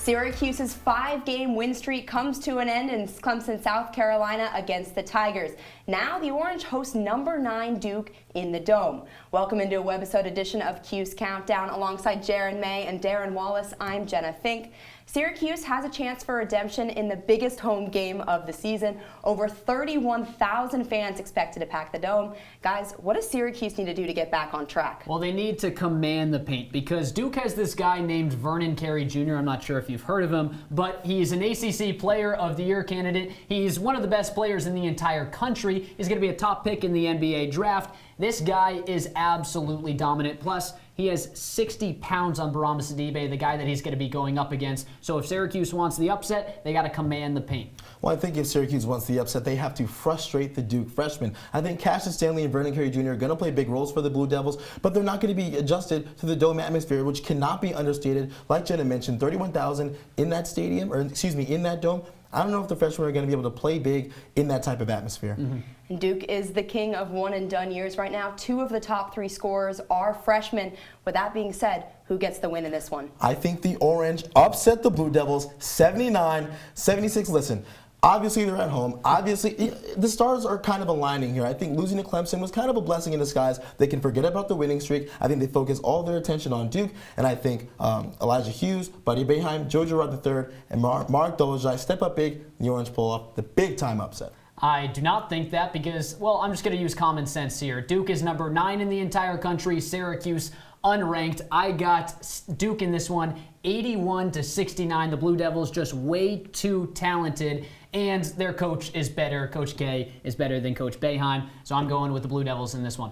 Syracuse's 5-game win streak comes to an end in Clemson, South Carolina against the Tigers. Now the Orange host number 9 Duke in the Dome. Welcome into a webisode edition of Cuse Countdown alongside Jaron May and Darron Wallace. I'm Jenna Fink. Syracuse has a chance for redemption in the biggest home game of the season. Over 31,000 fans expected to pack the Dome. Guys, what does Syracuse need to do to get back on track? Well, they need to command the paint because Duke has this guy named Vernon Carey Jr. I'm not sure if you've heard of him, but he's an ACC Player of the Year candidate. He's one of the best players in the entire country. He's going to be a top pick in the NBA draft. This guy is absolutely dominant. Plus, he has 60 pounds on Barama Sidibe, the guy that he's going to be going up against. So if Syracuse wants the upset, they got to command the paint. Well, I think if Syracuse wants the upset, they have to frustrate the Duke freshmen. I think Cassius Stanley and Vernon Carey Jr. are going to play big roles for the Blue Devils, but they're not going to be adjusted to the Dome atmosphere, which cannot be understated. Like Jenna mentioned, 31,000 in that stadium, or excuse me, in that Dome. I don't know if the freshmen are going to be able to play big in that type of atmosphere. And Duke is the king of one-and-done years right now. 2 of the top 3 scorers are freshmen. With that being said, who gets the win in this one? I think the Orange upset the Blue Devils 79-76. Listen, obviously they're at home. Obviously, the stars are kind of aligning here. I think losing to Clemson was kind of a blessing in disguise. They can forget about the winning streak. I think they focus all their attention on Duke. And I think Elijah Cuse, Buddy Boeheim, Jojo Rod III, and Mark Dolezaj step up big. The Orange pull off the big-time upset. I do not think that because, well, I'm just going to use common sense here. Duke is number 9 in the entire country. Syracuse unranked. I got Duke in this one 81-69. The Blue Devils just way too talented, and their coach is better. Coach K is better than Coach Boeheim, so I'm going with the Blue Devils in this one.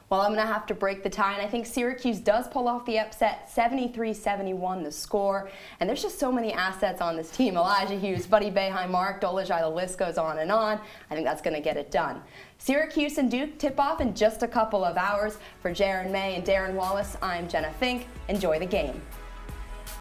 Well, I'm going to have to break the tie, and I think Syracuse does pull off the upset, 73-71 the score. And there's just so many assets on this team. Elijah Hughes, Buddy Boeheim, Mark Dolezaj, the list goes on and on. I think that's going to get it done. Syracuse and Duke tip off in just a couple of hours. For Jaron May and Darron Wallace, I'm Jenna Fink. Enjoy the game.